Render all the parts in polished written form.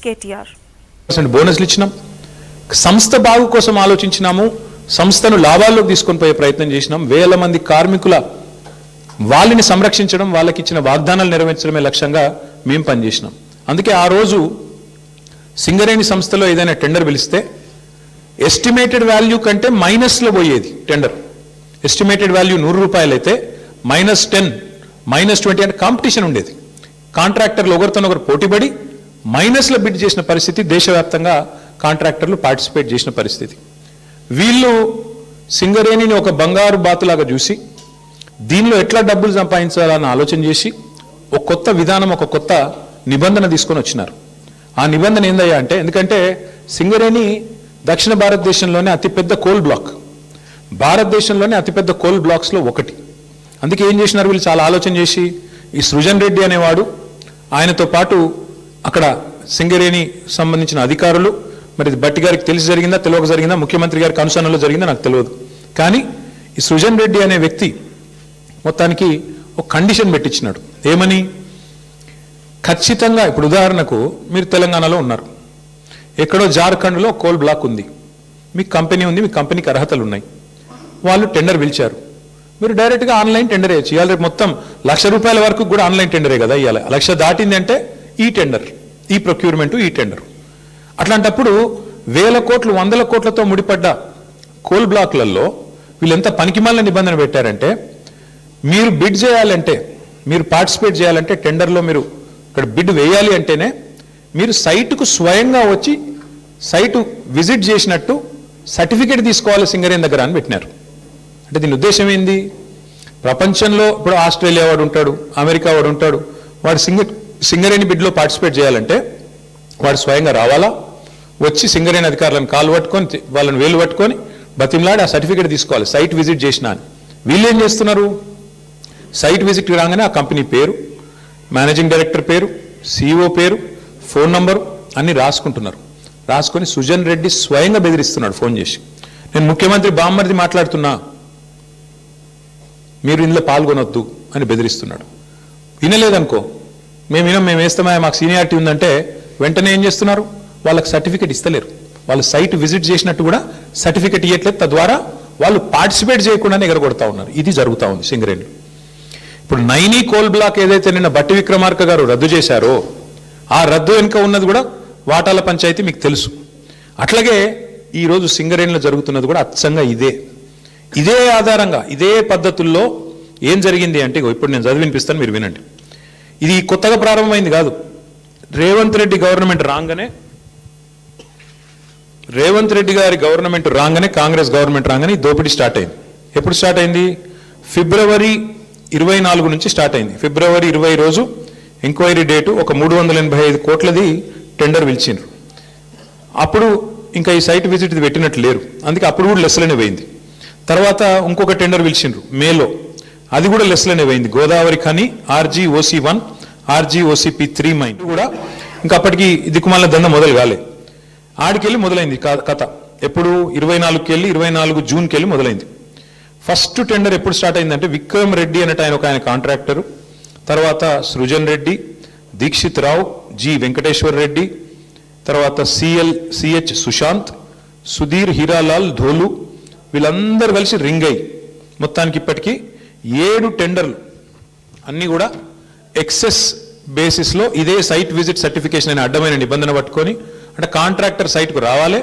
KTR. బోనస్లు ఇచ్చినాం, సంస్థ బాగు కోసం ఆలోచించినాము, సంస్థను లాభాల్లోకి తీసుకొని పోయే ప్రయత్నం చేసినాం. వేల మంది కార్మికుల వాళ్ళని సంరక్షించడం, వాళ్ళకి ఇచ్చిన వాగ్దానాలు నెరవేర్చడమే లక్ష్యంగా మేము పనిచేసినాం. అందుకే ఆ రోజు సింగరేణి సంస్థలో ఏదైనా టెండర్ పిలిస్తే ఎస్టిమేటెడ్ వాల్యూ కంటే మైనస్లో పోయేది టెండర్. ఎస్టిమేటెడ్ వాల్యూ 100 రూపాయలు అయితే -10, -20 అంటే కాంపిటీషన్ ఉండేది. కాంట్రాక్టర్లు ఒకరితోనొకరు పోటీపడి మైనస్లో బిడ్ చేసిన పరిస్థితి, దేశవ్యాప్తంగా కాంట్రాక్టర్లు పార్టిసిపేట్ చేసిన పరిస్థితి. వీళ్ళు సింగరేణిని ఒక బంగారు బాతులాగా చూసి దీనిలో ఎట్లా డబ్బులు సంపాదించాలని ఆలోచన చేసి ఒక కొత్త విధానం, ఒక కొత్త నిబంధన తీసుకొని వచ్చినారు. ఆ నిబంధన ఏందయ్యా అంటే, ఎందుకంటే సింగరేణి దక్షిణ భారతదేశంలోనే అతిపెద్ద కోల్ బ్లాక్, భారతదేశంలోనే అతిపెద్ద కోల్ బ్లాక్స్లో ఒకటి. అందుకే ఏం చేసినారు వీళ్ళు, చాలా ఆలోచన చేసి ఈ సృజన్ రెడ్డి అనేవాడు, ఆయనతో పాటు అక్కడ సింగరేణి సంబంధించిన అధికారులు, మరి భట్టి గారికి తెలిసి జరిగిందా తెలియక జరిగిందా, ముఖ్యమంత్రి గారికి అనుసరణలో జరిగిందా నాకు తెలియదు, కానీ ఈ సృజన్ రెడ్డి అనే వ్యక్తి మొత్తానికి ఒక కండిషన్ పెట్టించినాడు. ఏమని? ఖచ్చితంగా ఇప్పుడు ఉదాహరణకు మీరు తెలంగాణలో ఉన్నారు, ఎక్కడో జార్ఖండ్లో కోల్ బ్లాక్ ఉంది, మీకు కంపెనీ ఉంది, మీ కంపెనీకి అర్హతలు ఉన్నాయి, వాళ్ళు టెండర్ పిలిచారు, మీరు డైరెక్ట్గా ఆన్లైన్ టెండర్ వేయచ్చు. ఇవాళ రేపు మొత్తం ₹1,00,000 వరకు కూడా ఆన్లైన్ టెండరే కదా ఇవాళ. 1,00,000 దాటింది అంటే ఈ టెండర్, ఈ ప్రొక్యూర్మెంట్, ఈ టెండర్. అట్లాంటప్పుడు వేల కోట్లు, వందల కోట్లతో ముడిపడ్డ కోల్ బ్లాక్లలో వీళ్ళు ఎంత పనికిమాలిన నిబంధన పెట్టారంటే, మీరు బిడ్ చేయాలంటే, మీరు పార్టిసిపేట్ చేయాలంటే టెండర్లో మీరు ఇక్కడ బిడ్ వేయాలి అంటేనే మీరు సైటుకు స్వయంగా వచ్చి సైటు విజిట్ చేసినట్టు సర్టిఫికేట్ తీసుకోవాలి సింగరేణి దగ్గర అని పెట్టినారు. అంటే దీని ఉద్దేశం ఏంది? ప్రపంచంలో ఇప్పుడు ఆస్ట్రేలియా వాడు ఉంటాడు, అమెరికా వాడు ఉంటాడు, వాడు సింగరేణి బిడ్లో పార్టిసిపేట్ చేయాలంటే వాడు స్వయంగా రావాలా, వచ్చి సింగరేణి అధికారులను కాలు పట్టుకొని, వాళ్ళని వేలు పట్టుకొని బతిమలాడి ఆ సర్టిఫికేట్ తీసుకోవాలి, సైట్ విజిట్ చేసినా అని. వీళ్ళు ఏం చేస్తున్నారు? సైట్ విజిట్ రాగానే ఆ కంపెనీ పేరు, మేనేజింగ్ డైరెక్టర్ పేరు, CEO పేరు, ఫోన్ నంబరు అన్ని రాసుకుంటున్నారు. రాసుకొని సృజన్ రెడ్డి స్వయంగా బెదిరిస్తున్నాడు ఫోన్ చేసి, నేను ముఖ్యమంత్రి బామ్మర్ది మాట్లాడుతున్నా, మీరు ఇందులో పాల్గొనొద్దు అని బెదిరిస్తున్నాడు. వినలేదనుకో, మేము వేస్తామా, మాకు సీనియారిటీ ఉందంటే వెంటనే ఏం చేస్తున్నారు? వాళ్ళకి సర్టిఫికేట్ ఇస్తలేరు, వాళ్ళు సైట్ విజిట్ చేసినట్టు కూడా సర్టిఫికేట్ ఇవ్వట్లేదు, తద్వారా వాళ్ళు పార్టిసిపేట్ చేయకుండానే ఎగరగొడతా ఉన్నారు. ఇది జరుగుతూ ఉంది సింగరేణిలో. ఇప్పుడు నైనీ కోల్ బ్లాక్ ఏదైతే నిన్న బట్టి విక్రమార్క గారు రద్దు చేశారో, ఆ రద్దు వెనుక ఉన్నది కూడా వాటాల పంచాయతీ మీకు తెలుసు. అట్లాగే ఈరోజు సింగరేణిలో జరుగుతున్నది కూడా అచ్చంగా ఇదే ఆధారంగా, ఇదే పద్ధతుల్లో ఏం జరిగింది అంటే, ఇప్పుడు నేను చదివి వినిపిస్తాను, మీరు వినండి. ఇది కొత్తగా ప్రారంభమైంది కాదు. రేవంత్ రెడ్డి గారి గవర్నమెంట్ రాగానే, కాంగ్రెస్ గవర్నమెంట్ రాగానే దోపిడీ స్టార్ట్ అయింది. ఎప్పుడు స్టార్ట్ అయింది? ఫిబ్రవరి 24 నుంచి స్టార్ట్ అయింది. ఫిబ్రవరి 20 రోజు ఎంక్వైరీ డేటు, ఒక 385 కోట్లది టెండర్ పిలిచిండ్రు. అప్పుడు ఇంకా ఈ సైట్ విజిట్ పెట్టినట్లు లేరు, అందుకే అప్పుడు కూడా లెస్లోనే పోయింది. తర్వాత ఇంకొక టెండర్ పిలిచిండ్రు మేలో, అది కూడా లెస్లోనే పోయింది. Godavari Khani RGOC1, RGOCP3 mine కూడా ఇంకా అప్పటికి దిక్కుమాల దంద మొదలు కాలే. ఆడికెళ్ళి మొదలైంది కథ. ఎప్పుడు? 24కి వెళ్ళి 24 జూన్కి వెళ్ళి మొదలైంది. ఫస్ట్ టెండర్ ఎప్పుడు స్టార్ట్ అయిందంటే, విక్రమ్ రెడ్డి అన్నట్టు ఆయన కాంట్రాక్టరు, తర్వాత సృజన్ రెడ్డి, దీక్షిత్ రావు, G వెంకటేశ్వర్ రెడ్డి, తర్వాత CH సుశాంత్, సుధీర్ హీరాలాల్ ధోలు, వీళ్ళందరూ కలిసి రింగ్ అయ్యి మొత్తానికి ఇప్పటికీ 7 టెండర్లు అన్నీ కూడా ఎక్సెస్ బేసిస్లో ఇదే సైట్ విజిట్ సర్టిఫికేషన్ అనే అడ్డమైన నిబంధన పట్టుకొని, అంటే కాంట్రాక్టర్ సైట్కు రావాలి,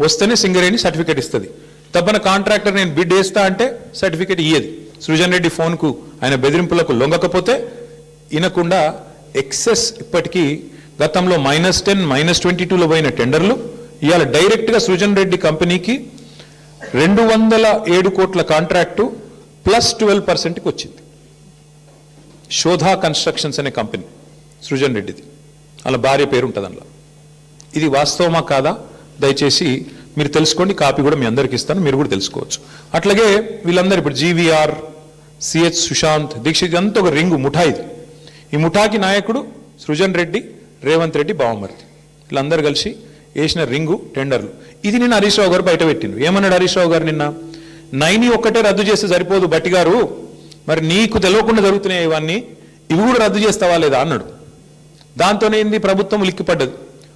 వస్తేనే సింగరేణి సర్టిఫికేట్ ఇస్తుంది. తప్పన కాంట్రాక్టర్ నేను బిడ్ వేస్తా అంటే సర్టిఫికేట్ ఇయ్యదు. సృజన్ రెడ్డి ఫోన్కు, ఆయన బెదిరింపులకు లొంగకపోతే వినకుండా ఎక్సెస్ ఇప్పటికీ గతంలో -10, -22లో పోయిన టెండర్లు ఇవాళ డైరెక్ట్గా సృజన్ రెడ్డి కంపెనీకి 207 కోట్ల కాంట్రాక్టు +12%కి వచ్చింది. శోధా కన్స్ట్రక్షన్స్ అనే కంపెనీ సృజన్ రెడ్డిది, అలా భార్య పేరు ఉంటుంది అందులో. ఇది వాస్తవమా కాదా దయచేసి మీరు తెలుసుకోండి, కాపీ కూడా మీ అందరికి ఇస్తాను, మీరు కూడా తెలుసుకోవచ్చు. అట్లాగే వీళ్ళందరూ ఇప్పుడు GVR, CH సుశాంత్, దీక్షిత్ అంతా ఒక రింగు ముఠా. ఇది ఈ ముఠాకి నాయకుడు సృజన్ రెడ్డి, రేవంత్ రెడ్డి బావమర్ది, వీళ్ళందరూ కలిసి వేసిన రింగు టెండర్లు. ఇది నిన్న హరీష్ రావు గారు బయట పెట్టిండు. ఏమన్నాడు హరీష్ రావు గారు నిన్న? నైని ఒక్కటే రద్దు చేస్తే సరిపోదు బట్టి గారు, మరి నీకు తెలియకుండా జరుగుతున్నాయి ఇవన్నీ, ఇవి కూడా రద్దు చేస్తావా లేదా అన్నాడు. దాంతోనే ప్రభుత్వం లిక్కిపడ్డది.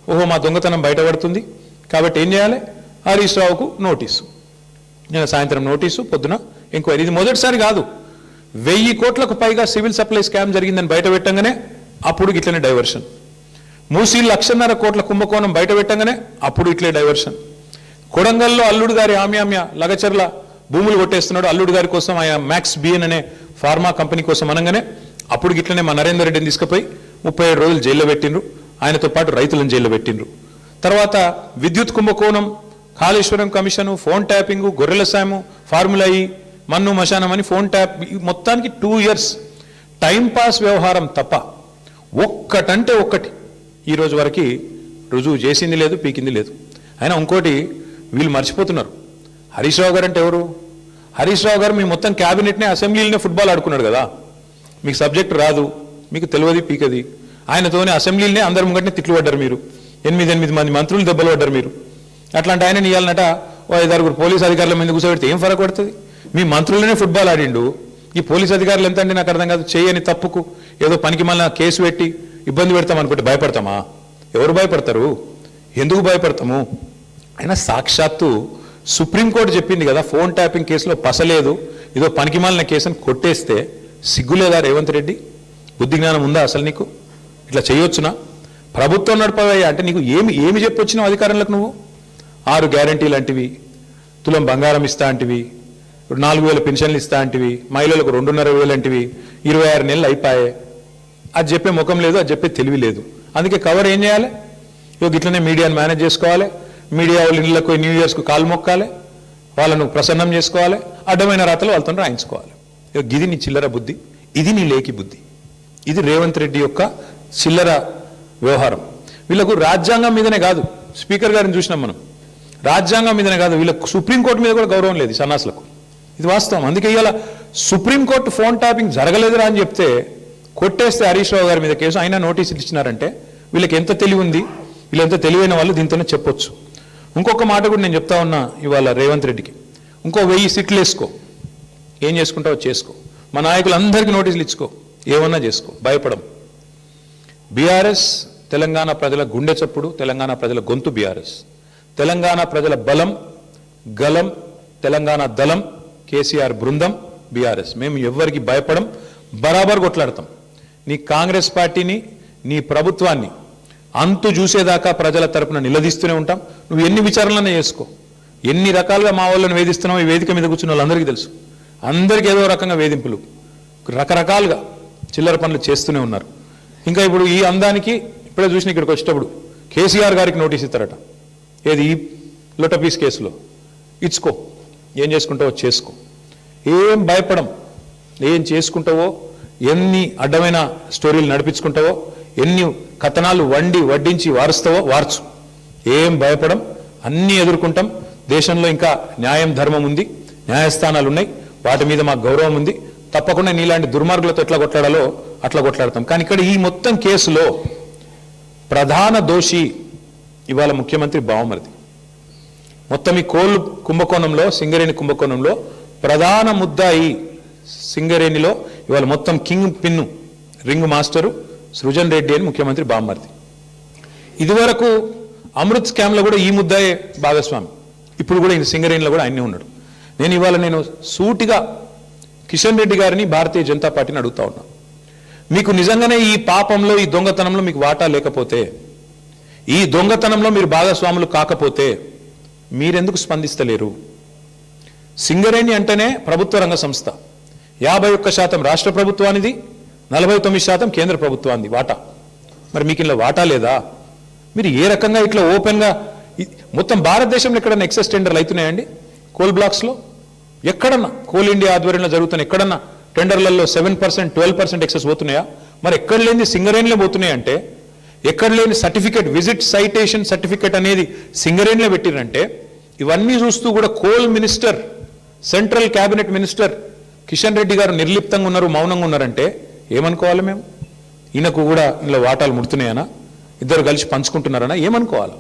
ఓహో మా దొంగతనం బయటపడుతుంది కాబట్టి ఏం చేయాలి, హరీష్ రావుకు నోటీసు, నేను సాయంత్రం నోటీసు, పొద్దున ఎంక్వైరీ. ఇది మొదటిసారి కాదు, 1000 కోట్లకు పైగా సివిల్ సప్లై స్కామ్ జరిగిందని బయట పెట్టంగానే అప్పుడు ఇట్లనే డైవర్షన్. మూసీ 1,50,000 కోట్ల కుంభకోణం బయట పెట్టంగానే అప్పుడు ఇట్లే డైవర్షన్. కొడంగల్లో అల్లుడు గారి ఆమ్యామ్య లగచర్ల భూములు కొట్టేస్తున్నాడు, అల్లుడు గారి కోసం ఆయన మ్యాక్స్ బిఎన్ అనే ఫార్మా కంపెనీ కోసం అనగానే అప్పుడు ఇట్లనే మా నరేందర్ రెడ్డిని తీసుకుపోయి 37 రోజులు జైల్లో పెట్టిండ్రు, ఆయనతో పాటు రైతులను జైల్లో పెట్టిండ్రు. తర్వాత విద్యుత్ కుంభకోణం, కాళేశ్వరం కమిషను, ఫోన్ ట్యాపింగు, గొర్రెల సాము, ఫార్ములా ఈ, మన్ను మశానం అని ఫోన్ ట్యాప్, మొత్తానికి 2 years టైంపాస్ వ్యవహారం తప్ప ఒక్కటంటే ఒక్కటి ఈరోజు వరకు రుజువు చేసింది లేదు, పీకింది లేదు. అయినా ఇంకోటి వీళ్ళు మర్చిపోతున్నారు, హరీష్ రావు గారు అంటే ఎవరు? హరీష్ రావు గారు మీ మొత్తం క్యాబినెట్నే అసెంబ్లీలోనే ఫుట్బాల్ ఆడుకున్నాడు కదా, మీకు సబ్జెక్ట్ రాదు, మీకు తెలియదు పీకది. ఆయనతోనే అసెంబ్లీలోనే అందరి ముంగట్నే తిట్లు పడ్డారు మీరు, 8 మంది మంత్రులు దెబ్బలు పడ్డారు మీరు. అట్లాంటి ఆయన ఇవ్వాలన్నట ఓ 5-6 పోలీసు అధికారుల మీద కూర్చోబెడితే ఏం ఫరక పడుతుంది? మీ మంత్రులనే ఫుట్బాల్ ఆడిండు, ఈ పోలీసు అధికారులు ఎంత అంటే నాకు అర్థం కాదు. చేయని తప్పుకు ఏదో పనికి మళ్ళీ కేసు పెట్టి ఇబ్బంది పెడతాం అనుకుంటే భయపడతామా? ఎవరు భయపడతారు? ఎందుకు భయపడతాము? అయినా సాక్షాత్తు సుప్రీంకోర్టు చెప్పింది కదా, ఫోన్ ట్యాపింగ్ కేసులో పసలేదు, ఏదో పనికి మాలిన కేసుని కొట్టేస్తే సిగ్గులేదా రేవంత్ రెడ్డి? బుద్ధి జ్ఞానం ఉందా అసలు నీకు? ఇట్లా చేయొచ్చునా? ప్రభుత్వం నడపవయ్యా అంటే నీకు ఏమి చెప్పొచ్చినావు అధికారంలోకి? నువ్వు 6 గ్యారంటీలు అంటివి, తులం బంగారం ఇస్తా అంటివి, 4,000 పెన్షన్లు ఇస్తా అంటివి, మహిళలకు 2,500 అంటివి, 26 నెలలు అయిపోయాయి. అది చెప్పే ముఖం లేదు, అది చెప్పే తెలివి లేదు. అందుకే కవర్ ఏం చేయాలి? ఇట్లనే మీడియాను మేనేజ్ చేసుకోవాలి, మీడియా వాళ్ళ ఇళ్ళకు న్యూ ఇయర్స్కు కాలు మొక్కాలి, వాళ్ళను ప్రసన్నం చేసుకోవాలి, అడ్డమైన రాతలు వాళ్ళతో రాయించుకోవాలి. ఇది నీ చిల్లర బుద్ధి, ఇది నీ లేకి బుద్ధి, ఇది రేవంత్ రెడ్డి యొక్క చిల్లర వ్యవహారం. వీళ్ళకు రాజ్యాంగం మీదనే కాదు, స్పీకర్ గారిని చూసినాం మనం, రాజ్యాంగం మీదనే కాదు, వీళ్ళకు సుప్రీంకోర్టు మీద కూడా గౌరవం లేదు సన్నాసులకు. ఇది వాస్తవం. అందుకే ఇవాళ సుప్రీంకోర్టు ఫోన్ ట్యాపింగ్ జరగలేదురా అని చెప్తే కొట్టేస్తే హరీష్ రావు గారి మీద కేసు, అయినా నోటీసులు ఇచ్చినారంటే వీళ్ళకి ఎంత తెలివి ఉంది, వీళ్ళు ఎంత తెలివైన వాళ్ళు దీంతోనే చెప్పొచ్చు. ఇంకొక మాట కూడా నేను చెప్తా ఉన్నా ఇవాళ రేవంత్ రెడ్డికి, ఇంకో 1000 సీట్లు వేసుకో, ఏం చేసుకుంటావో చేసుకో, మా నాయకులందరికీ నోటీసులు ఇచ్చుకో, ఏమన్నా చేసుకో, భయపడం. బీఆర్ఎస్ తెలంగాణ ప్రజల గుండె చప్పుడు, తెలంగాణ ప్రజల గొంతు బీఆర్ఎస్, తెలంగాణ ప్రజల బలం గలం, తెలంగాణ దళం కేసీఆర్ బృందం బీఆర్ఎస్. మేము ఎవ్వరికి భయపడం, బరాబర్ కొట్లాడతాం. నీ కాంగ్రెస్ పార్టీని, నీ ప్రభుత్వాన్ని అంతు చూసేదాకా ప్రజల తరపున నిలదీస్తూనే ఉంటాం. నువ్వు ఎన్ని విచారణలనే చేసుకో, ఎన్ని రకాలుగా మా వాళ్ళని వేధిస్తున్నావు, ఈ వేదిక మీద కూర్చున్న వాళ్ళందరికీ తెలుసు. అందరికీ ఏదో రకంగా వేధింపులు, రకరకాలుగా చిల్లర పనులు చేస్తూనే ఉన్నారు. ఇంకా ఇప్పుడు ఈ అందానికి ఇప్పుడే చూసిన ఇక్కడికి వచ్చేటప్పుడు కేసీఆర్ గారికి నోటీస్ ఇస్తారట, ఏది ఈ లొటపీస్ కేసులో. ఇచ్చుకో, ఏం చేసుకుంటావో చేసుకో, ఏం భయపడం. ఏం చేసుకుంటావో, ఎన్ని అడ్డమైన స్టోరీలు నడిపించుకుంటావో, ఎన్ని కథనాలు వడ్డించి వారుస్తావో వార్చు, ఏం భయపడం. అన్నీ ఎదుర్కొంటాం. దేశంలో ఇంకా న్యాయం ధర్మం ఉంది, న్యాయస్థానాలు ఉన్నాయి, వాటి మీద మాకు గౌరవం ఉంది. తప్పకుండా నీలాంటి దుర్మార్గులతో ఎట్లా కొట్లాడాలో అట్లా కొట్లాడతాం. కానీ ఇక్కడ ఈ మొత్తం కేసులో ప్రధాన దోషి ఇవాళ ముఖ్యమంత్రి బావమరిది. మొత్తం ఈ కోల్ కుంభకోణంలో, సింగరేణి కుంభకోణంలో ప్రధాన ముద్దాయి సింగరేణిలో ఇవాళ మొత్తం king pin, ring master Srujan Reddy అని ముఖ్యమంత్రి బావమరిది. ఇదివరకు అమృత్ స్కామ్లో కూడా ఈ ముద్దాయే భాగస్వామి, ఇప్పుడు కూడా ఈ సింగరేణిలో కూడా ఆయనే ఉన్నాడు. నేను సూటిగా కిషన్ రెడ్డి గారిని, భారతీయ జనతా పార్టీని అడుగుతా ఉన్నా, మీకు నిజంగానే ఈ పాపంలో, ఈ దొంగతనంలో మీకు వాటా లేకపోతే, ఈ దొంగతనంలో మీరు భాగస్వాములు కాకపోతే మీరెందుకు స్పందిస్తలేరు? సింగరేణి అంటేనే ప్రభుత్వ రంగ సంస్థ, 51% రాష్ట్ర ప్రభుత్వానిది, 49% కేంద్ర ప్రభుత్వానికి వాటా. మరి మీకు ఇలా వాటా లేదా? మీరు ఏ రకంగా ఇట్లా ఓపెన్గా మొత్తం భారతదేశంలో ఎక్కడన్నా ఎక్సెస్ టెండర్లు అవుతున్నాయండి? కోల్ బ్లాక్స్లో ఎక్కడన్నా, కోల్ ఇండియా ఆధ్వర్యంలో జరుగుతున్న ఎక్కడన్నా టెండర్లలో 7%, 12% ఎక్సెస్ పోతున్నాయా? మరి ఎక్కడ లేని సింగరేణిలో పోతున్నాయంటే, ఎక్కడ లేని సర్టిఫికేట్, విజిట్ సైటేషన్ సర్టిఫికేట్ అనేది సింగరేణిలో పెట్టిరంటే, ఇవన్నీ చూస్తూ కూడా coal minister, central cabinet minister Kishan Reddy గారు నిర్లిప్తంగా ఉన్నారు, మౌనంగా ఉన్నారంటే ఏమనుకోవాలి మేము? ఈయనకు కూడా ఇలా వాటాలు ముడుతున్నాయనా, ఇద్దరు కలిసి పంచుకుంటున్నారనా, ఏమనుకోవాలి?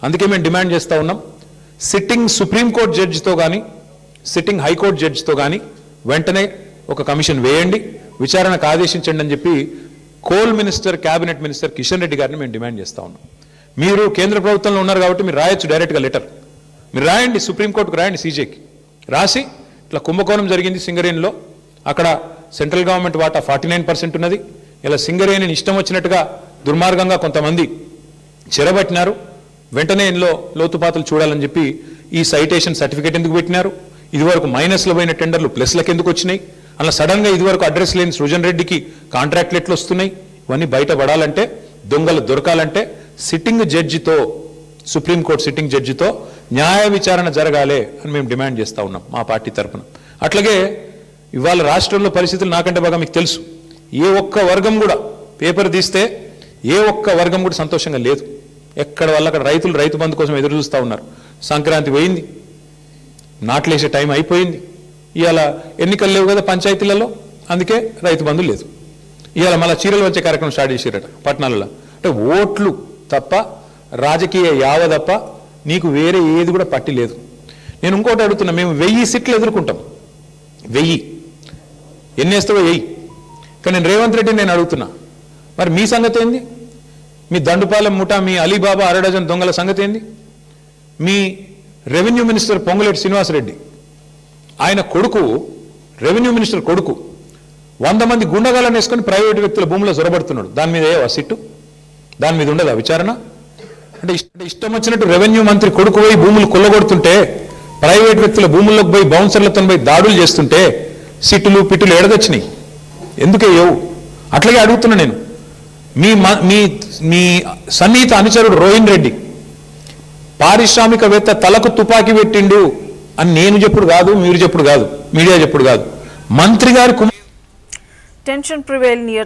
అందుకే మేము డిమాండ్ చేస్తూ ఉన్నాం, సిట్టింగ్ సుప్రీంకోర్టు జడ్జితో కానీ, సిట్టింగ్ హైకోర్టు జడ్జితో కానీ వెంటనే ఒక కమిషన్ వేయండి, విచారణకు ఆదేశించండి అని చెప్పి coal minister, cabinet minister Kishan Reddy గారిని మేము డిమాండ్ చేస్తూ ఉన్నాం. మీరు కేంద్ర ప్రభుత్వంలో ఉన్నారు కాబట్టి మీరు రాయొచ్చు డైరెక్ట్గా లెటర్. మీరు రాయండి, సుప్రీంకోర్టుకు రాయండి, సీజేకి రాసి ఇట్లా కుంభకోణం జరిగింది సింగరేణిలో, అక్కడ సెంట్రల్ గవర్నమెంట్ వాటా 49% ఉన్నది, ఇలా సింగరేణిని ఇష్టం వచ్చినట్టుగా దుర్మార్గంగా కొంతమంది చెరబట్టినారు, వెంటనే ఇందులో లోతుపాతులు చూడాలని చెప్పి ఈ సైటేషన్ సర్టిఫికేట్ ఎందుకు పెట్టినారు, ఇదివరకు మైనస్లో పోయిన టెండర్లు ప్లస్లకు ఎందుకు వచ్చినాయి, అలా సడన్గా ఇదివరకు అడ్రస్ లేని సృజన్ రెడ్డికి కాంట్రాక్ట్లు ఎట్లు వస్తున్నాయి, ఇవన్నీ బయటపడాలంటే, దొంగలు దొరకాలంటే సిట్టింగ్ జడ్జితో, సుప్రీంకోర్టు సిట్టింగ్ జడ్జితో న్యాయ విచారణ జరగాలి అని మేము డిమాండ్ చేస్తూ ఉన్నాం మా పార్టీ తరఫున. అట్లాగే ఇవాళ రాష్ట్రంలో పరిస్థితులు నాకంటే బాగా మీకు తెలుసు. ఏ ఒక్క వర్గం కూడా పేపర్ తీస్తే ఏ ఒక్క వర్గం కూడా సంతోషంగా లేదు. ఎక్కడ వల్ల అక్కడ రైతులు రైతు బంధు కోసం ఎదురు చూస్తూ ఉన్నారు. సంక్రాంతి పోయింది, నాట్లేసే టైం అయిపోయింది, ఇవాళ ఎన్నికలు లేవు కదా పంచాయతీలలో, అందుకే రైతు బంధు లేదు. ఇవాళ మళ్ళీ చీరలు వచ్చే కార్యక్రమం స్టార్ట్ చేసారట పట్టణాలలో. అంటే ఓట్లు తప్ప, రాజకీయ యావ తప్ప నీకు వేరే ఏది కూడా పట్టి లేదు. నేను ఇంకోటి అడుగుతున్నా, మేము 1000 సీట్లు ఎదుర్కొంటాం, 1000 ఎన్ని వేస్తావో 1000. కానీ నేను రేవంత్ రెడ్డిని నేను అడుగుతున్నా, మరి మీ సంగతి ఏంది? మీ దండుపాలెం ముఠా, మీ అలీబాబా అరడజన్ దొంగల సంగతి ఏంది? మీ రెవెన్యూ మినిస్టర్ పొంగులేటి శ్రీనివాసరెడ్డి, ఆయన కొడుకు, రెవెన్యూ మినిస్టర్ కొడుకు 100 మంది గుండగాలను వేసుకొని ప్రైవేటు వ్యక్తుల భూముల్లో జొరబడుతున్నాడు. దాని మీద ఏ సిట్టు? దాని మీద ఉండదా విచారణ? అంటే ఇష్టం వచ్చినట్టు రెవెన్యూ మంత్రి కొడుకు పోయి భూములు కొల్లగొడుతుంటే, ప్రైవేట్ వ్యక్తుల భూముల్లోకి పోయి బౌన్సర్లతో పోయి దాడులు చేస్తుంటే సిట్టులు పిట్టులు ఎడదొచ్చినాయి, ఎందుకేయవు? అట్లాగే అడుగుతున్నా నేను, మీ సన్నిహిత అనుచరుడు రోహిన్ రెడ్డి పారిశ్రామికవేత్త తలకు తుపాకీ పెట్టిండు అని నేను చెప్పుడు కాదు, మీరు చెప్పుడు కాదు, మీడియా చెప్పుడు కాదు, మంత్రి గారి Tension prevailed near